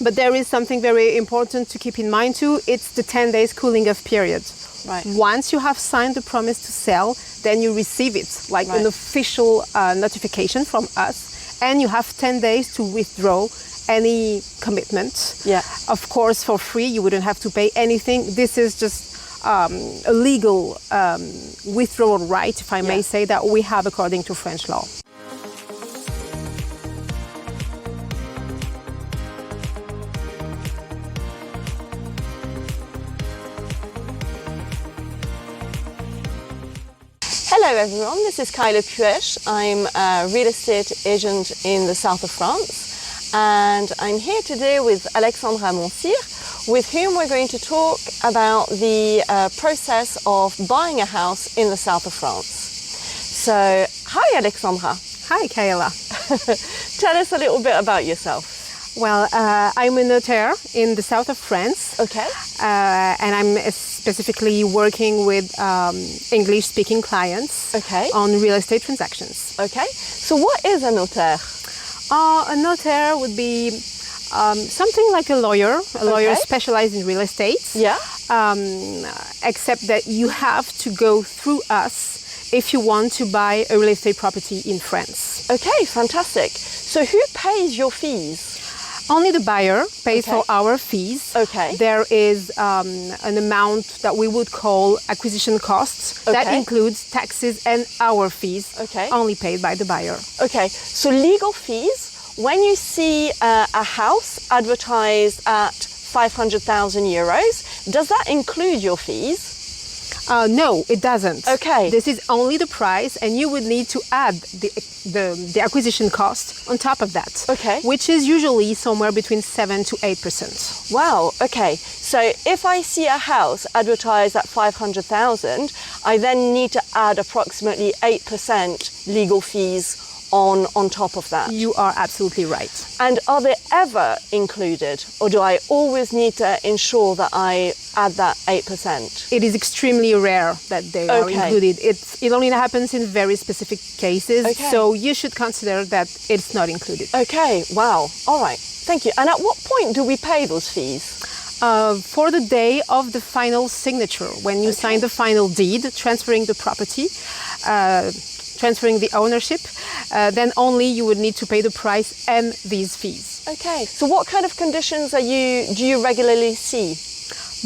But there is something very important to keep in mind too. It's the 10 days cooling off period. Right. Once you have signed the promise to sell, then you receive it like an official notification from us, and you have 10 days to withdraw any commitment. Yeah. Of course, for free, you wouldn't have to pay anything. This is just a legal withdrawal right, if I may say, that we have according to French law. Hello everyone, this is Kyela Puech. I'm a real estate agent in the south of France, and I'm here today with Alexandra Monsire, with whom we're going to talk about the process of buying a house in the south of France. So, hi Alexandra. Hi Kyela. Tell us a little bit about yourself. Well, I'm a notaire in the south of France. Okay. And I'm specifically working with English-speaking clients on real estate transactions. Okay. So what is a notaire? A notaire would be something like a lawyer specialized in real estate. Yeah. Except that you have to go through us if you want to buy a real estate property in France. Okay, fantastic. So who pays your fees? Only the buyer pays for our fees. Okay. There is an amount that we would call acquisition costs. That includes taxes and our fees, only paid by the buyer. Okay, so legal fees, when you see a house advertised at 500,000 euros, does that include your fees? No, it doesn't. Okay. This is only the price, and you would need to add the acquisition cost on top of that. Okay. Which is usually somewhere between 7 to 8%. Wow, okay. So if I see a house advertised at 500,000, I then need to add approximately 8% legal fees on top of that. You are absolutely right. And are they ever included, or do I always need to ensure that I add that 8%? It is extremely rare that they are included. It only happens in very specific cases, so you should consider that it's not included. Okay, wow, all right, thank you. And at what point do we pay those fees? For the day of the final signature, when you sign the final deed, transferring the property, transferring the ownership, then only you would need to pay the price and these fees. Okay, so what kind of conditions do you regularly see?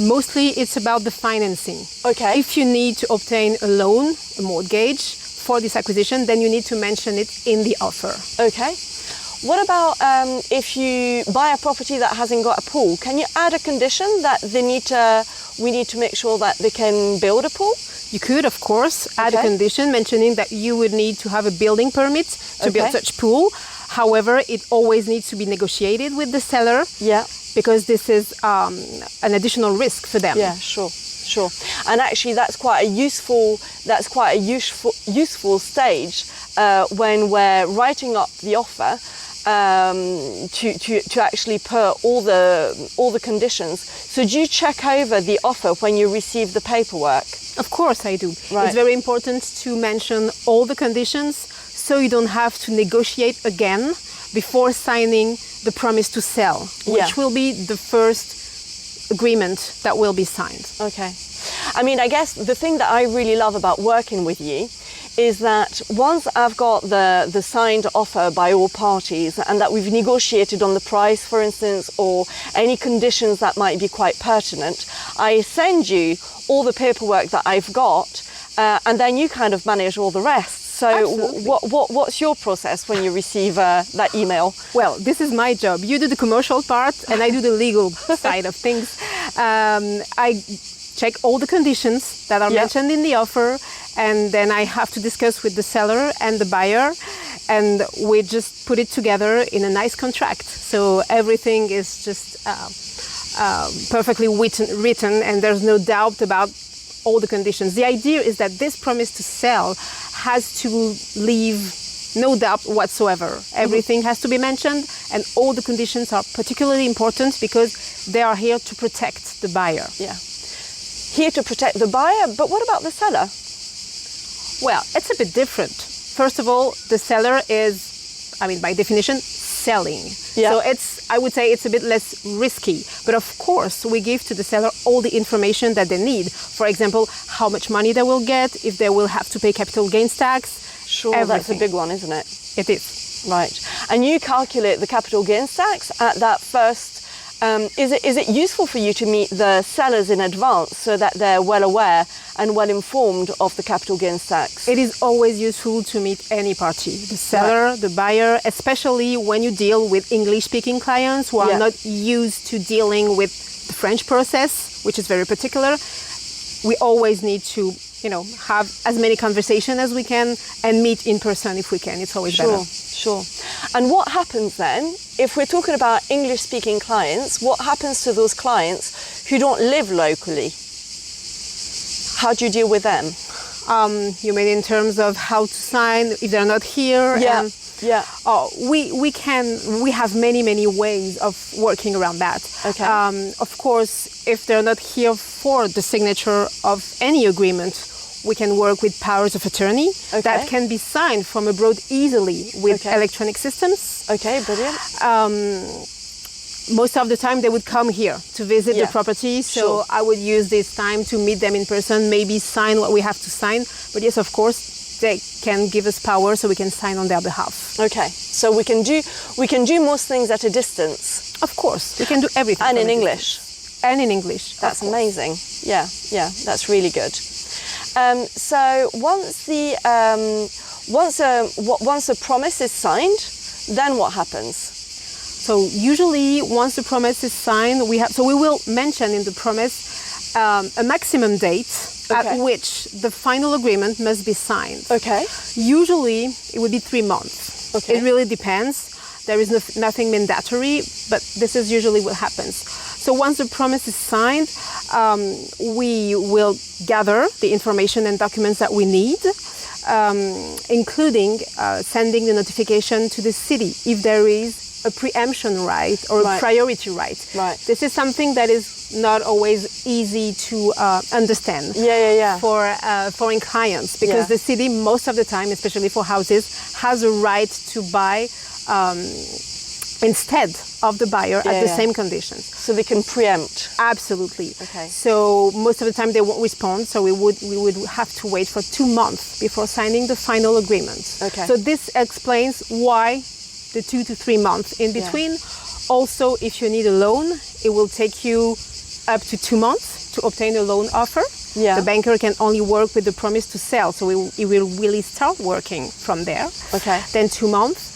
Mostly it's about the financing. Okay. If you need to obtain a loan, a mortgage for this acquisition, then you need to mention it in the offer. Okay. What about if you buy a property that hasn't got a pool? Can you add a condition that we need to make sure that they can build a pool? You could, of course, add a condition mentioning that you would need to have a building permit to build such pool. However, it always needs to be negotiated with the seller. Yeah. Because this is an additional risk for them. Yeah, sure. And actually, that's quite a useful stage when we're writing up the offer. To actually put all the conditions. So do you check over the offer when you receive the paperwork? Of course I do. Right. It's very important to mention all the conditions so you don't have to negotiate again before signing the promise to sell, which will be the first agreement that will be signed. Okay. I mean, I guess the thing that I really love about working with you is that once I've got the signed offer by all parties and that we've negotiated on the price, for instance, or any conditions that might be quite pertinent, I send you all the paperwork that I've got, and then you kind of manage all the rest. So what's your process when you receive that email? Well, this is my job. You do the commercial part and I do the legal side of things. I check all the conditions that are mentioned in the offer, and then I have to discuss with the seller and the buyer, and we just put it together in a nice contract. So everything is just perfectly written, and there's no doubt about all the conditions. The idea is that this promise to sell has to leave no doubt whatsoever. Everything has to be mentioned, and all the conditions are particularly important because they are here to protect the buyer. Yeah. Here to protect the buyer, but what about the seller? Well, it's a bit different. First of all, the seller is, by definition, selling. Yeah. So I would say it's a bit less risky. But of course, we give to the seller all the information that they need. For example, how much money they will get, if they will have to pay capital gains tax. Sure, everything. that's a big one, isn't it? It is. Right. And you calculate the capital gains tax at that first. Is it useful for you to meet the sellers in advance so that they're well aware and well informed of the capital gains tax? It is always useful to meet any party, the seller, the buyer, especially when you deal with English-speaking clients who are not used to dealing with the French process, which is very particular. We always need to, have as many conversations as we can and meet in person if we can. It's always better. Sure. And what happens then, if we're talking about English-speaking clients, what happens to those clients who don't live locally? How do you deal with them? You mean in terms of how to sign if they're not here? Yeah. Oh, we have many ways of working around that. Okay. Of course, if they're not here for the signature of any agreement, we can work with powers of attorney that can be signed from abroad easily with electronic systems. Okay, brilliant. Most of the time they would come here to visit the property, so I would use this time to meet them in person, maybe sign what we have to sign. But yes, of course, they can give us power so we can sign on their behalf. Okay, so we can do most things at a distance. Of course, we can do everything. And in English. And in English. That's amazing. Yeah, that's really good. So once a promise is signed, then what happens? So usually, once the promise is signed, we will mention in the promise a maximum date at which the final agreement must be signed. Okay. Usually, it would be 3 months. Okay. It really depends. There is nothing mandatory, but this is usually what happens. So once the promise is signed, we will gather the information and documents that we need, including sending the notification to the city if there is a preemption right or a priority right. Right. This is something that is not always easy to understand for foreign clients, because the city, most of the time, especially for houses, has a right to buy instead of the buyer at the same conditions. So they can preempt. Absolutely. Okay. So most of the time they won't respond, so we would have to wait for 2 months before signing the final agreement. Okay. So this explains why the 2 to 3 months in between. Yeah. Also, if you need a loan, it will take you up to 2 months to obtain a loan offer. Yeah. The banker can only work with the promise to sell, so it will really start working from there. Okay. Then 2 months.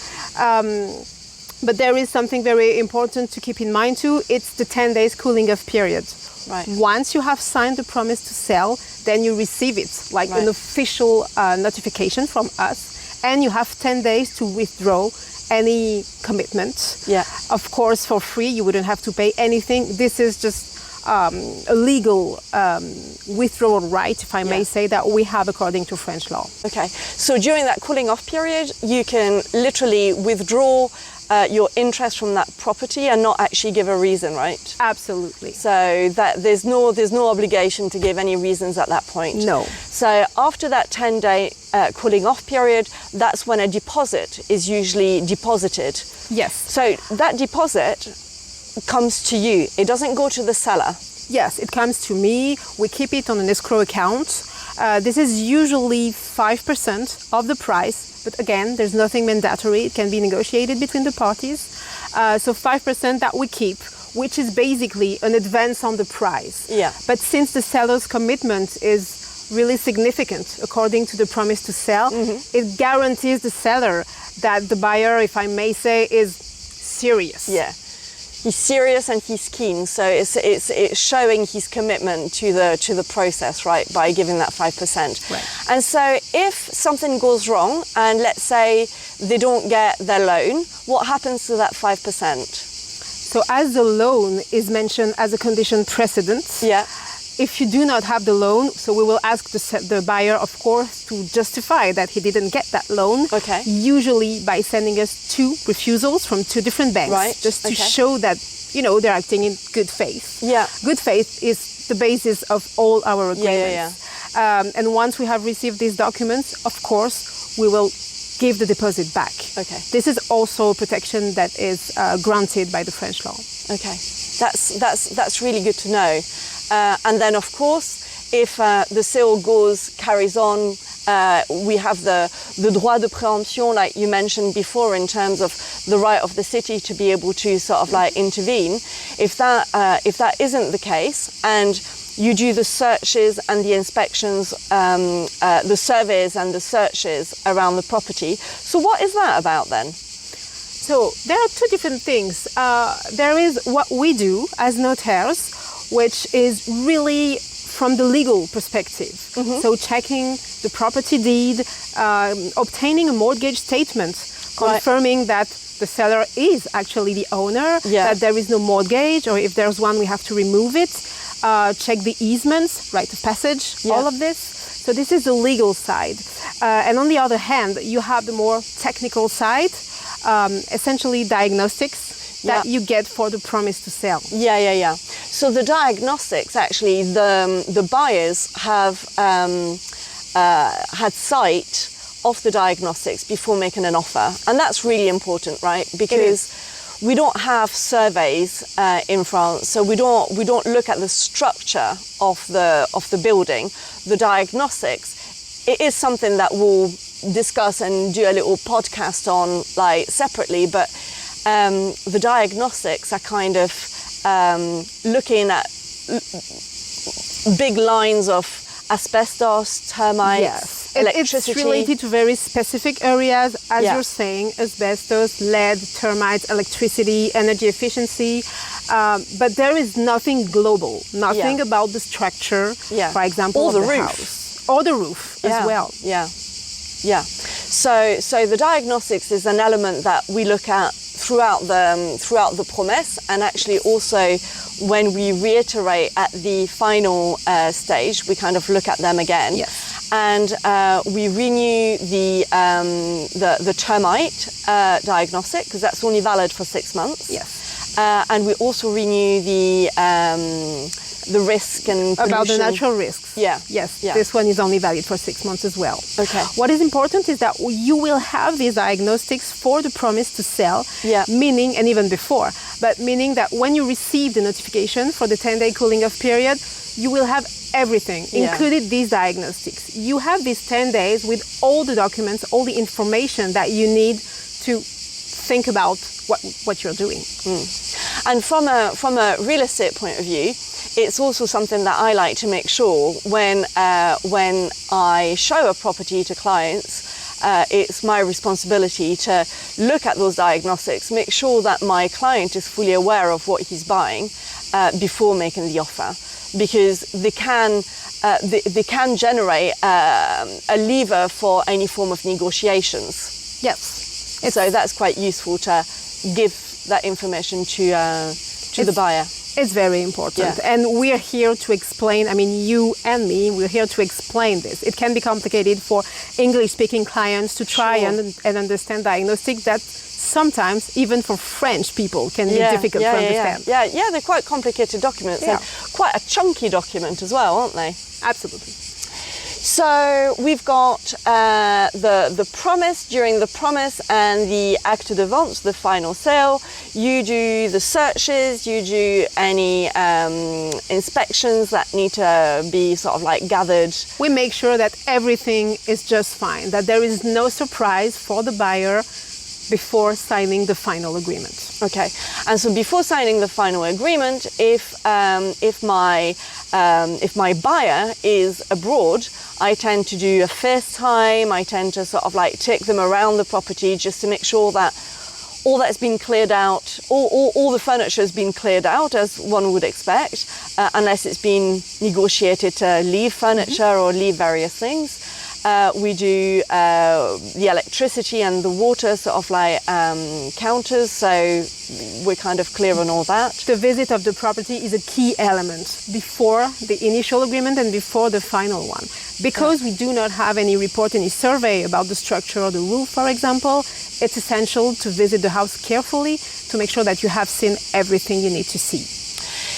But there is something very important to keep in mind too. It's the 10 days cooling off period. Right. Once you have signed the promise to sell, then you receive it like an official notification from us, and you have 10 days to withdraw any commitment. Yeah. Of course, for free, you wouldn't have to pay anything. This is just a legal withdrawal right, if I may say, that we have according to French law. Okay. So during that cooling off period, you can literally withdraw your interest from that property and not actually give a reason, right? Absolutely. So that there's no obligation to give any reasons at that point. No. So after that 10-day cooling off period, that's when a deposit is usually deposited. Yes. So that deposit comes to you. It doesn't go to the seller. Yes, it comes to me. We keep it on an escrow account. This is usually 5% of the price, but again, there's nothing mandatory. It can be negotiated between the parties. So 5% that we keep, which is basically an advance on the price. Yeah. But since the seller's commitment is really significant, according to the promise to sell, it guarantees the seller that the buyer, if I may say, is serious. Yeah. He's serious and he's keen, so it's showing his commitment to the process, right, by giving that 5%. Right. And so if something goes wrong, and let's say they don't get their loan, what happens to that 5%? So as the loan is mentioned as a condition precedent, if you do not have the loan, so we will ask the buyer, of course, to justify that he didn't get that loan. Okay. Usually by sending us 2 refusals from 2 different banks, right. just to show that, they're acting in good faith. Yeah. Good faith is the basis of all our agreements. And once we have received these documents, of course, we will give the deposit back. Okay. This is also protection that is granted by the French law. Okay, that's really good to know. And then, of course, if the sale carries on, we have the droit de préemption, like you mentioned before, in terms of the right of the city to be able to sort of like intervene. If that isn't the case, and you do the searches and the inspections, the surveys and the searches around the property. So what is that about then? So there are two different things. There is what we do as notaires, which is really from the legal perspective. So checking the property deed, obtaining a mortgage statement, confirming that the seller is actually the owner, that there is no mortgage, or if there's one, we have to remove it. Check the easements, right of passage, all of this. So this is the legal side. And on the other hand, you have the more technical side, essentially diagnostics that you get for the promise to sell. Yeah. So the diagnostics, actually, the buyers have had sight of the diagnostics before making an offer. And that's really important, right? Because we don't have surveys in France, so we don't look at the structure of the building. The diagnostics, it is something that we'll discuss and do a little podcast on, like, separately. But the diagnostics are kind of looking at big lines of asbestos, termites. Electricity. It's related to very specific areas, as you're saying, asbestos, lead, termites, electricity, energy efficiency. But there is nothing global, nothing about the structure, for example, or the roof. House. Or the roof as well. Yeah. So the diagnostics is an element that we look at throughout the promesse, and actually also when we reiterate at the final stage, we kind of look at them again. Yes. And we renew the termite diagnostic, because that's only valid for 6 months. Yes. And we also renew the risk and pollution. About the natural risks. Yes. This one is only valid for 6 months as well. Okay. What is important is that you will have these diagnostics for the promise to sell, meaning, and even before, but meaning that when you receive the notification for the 10-day cooling off period, you will have everything, included these diagnostics. You have these 10 days with all the documents, all the information that you need to think about what you're doing. And from a real estate point of view, it's also something that I like to make sure when I show a property to clients. It's my responsibility to look at those diagnostics, make sure that my client is fully aware of what he's buying before making the offer, because they can generate a lever for any form of negotiations. Yes. So that's quite useful to give that information to the buyer. It's very important. And we're here to explain, I mean, you and me, we're here to explain this. It can be complicated for English-speaking clients to try and understand diagnostics that sometimes, even for French people, can be difficult to understand. Yeah, they're quite complicated documents and quite a chunky document as well, aren't they? Absolutely. So we've got the promise, during the promise, and the acte de vente, the final sale. You do the searches, you do any inspections that need to be sort of like gathered. We make sure that everything is just fine, that there is no surprise for the buyer before signing the final agreement. Okay, and so before signing the final agreement, if my buyer is abroad, I tend to do a FaceTime. I tend to sort of like take them around the property just to make sure that all that's been cleared out, all the furniture has been cleared out, as one would expect, unless it's been negotiated to leave furniture or leave various things. We do the electricity and the water sort of like counters, so we're kind of clear on all that. The visit of the property is a key element before the initial agreement and before the final one. Because we do not have any report, any survey about the structure or the roof, for example, it's essential to visit the house carefully to make sure that you have seen everything you need to see.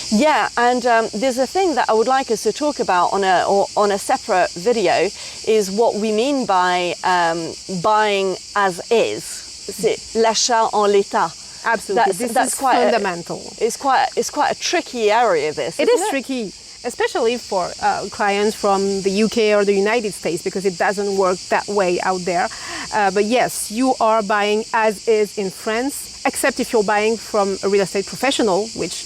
Yeah, and there's a thing that I would like us to talk about on a separate video, is what we mean by buying as is. C'est l'achat en l'état. Absolutely, this is fundamental. It's quite a tricky area. This it is tricky, especially for clients from the UK or the United States, because it doesn't work that way out there. But yes, you are buying as is in France, except if you're buying from a real estate professional, which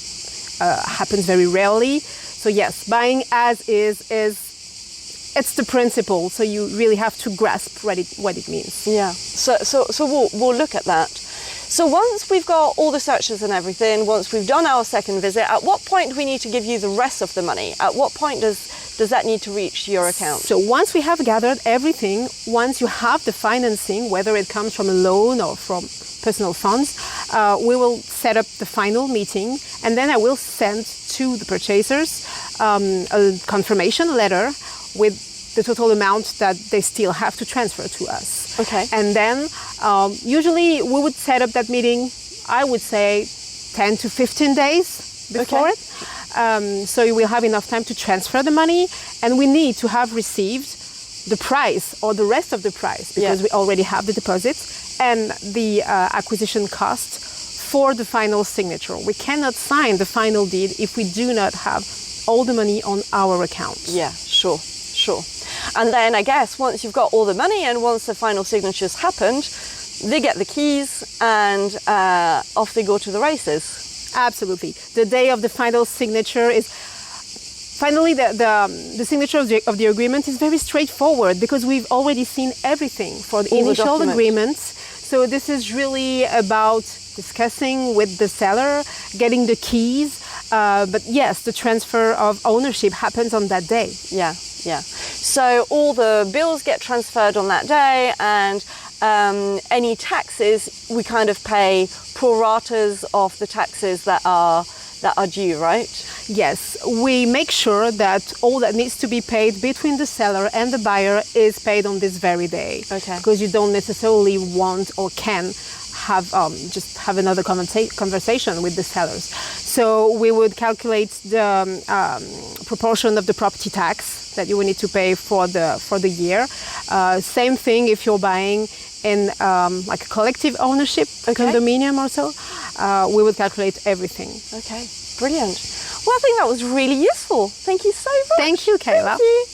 happens very rarely. So yes, buying as is it's the principle. So you really have to grasp what it means. Yeah. So we'll look at that. So once we've got all the searches and everything, once we've done our second visit, at what point do we need to give you the rest of the money? At what point does that need to reach your account? So once we have gathered everything, once you have the financing, whether it comes from a loan or from personal funds, we will set up the final meeting, and then I will send to the purchasers a confirmation letter with the total amount that they still have to transfer to us. Okay. And then usually we would set up that meeting, I would say 10 to 15 days before it. So you will have enough time to transfer the money, and we need to have received the price or the rest of the price, because we already have the deposit and the acquisition cost for the final signature. We cannot sign the final deed if we do not have all the money on our account. Yeah, sure. And then I guess once you've got all the money and once the final signature's happened, they get the keys and off they go to the races. Absolutely. The day of the final signature is... Finally, the signature of the agreement is very straightforward, because we've already seen everything for the initial agreements. So this is really about discussing with the seller, getting the keys. But yes, the transfer of ownership happens on that day. Yeah. So all the bills get transferred on that day, and any taxes, we kind of pay pro ratas of the taxes that are due, right? Yes, we make sure that all that needs to be paid between the seller and the buyer is paid on this very day. Okay. Because you don't necessarily want or can have just have another conversation with the sellers. So we would calculate the proportion of the property tax that you will need to pay for the year. Same thing if you're buying in like a collective ownership, condominium or so. We would calculate everything. Okay, brilliant. Well, I think that was really useful. Thank you so much. Thank you, Kyela. Thank you.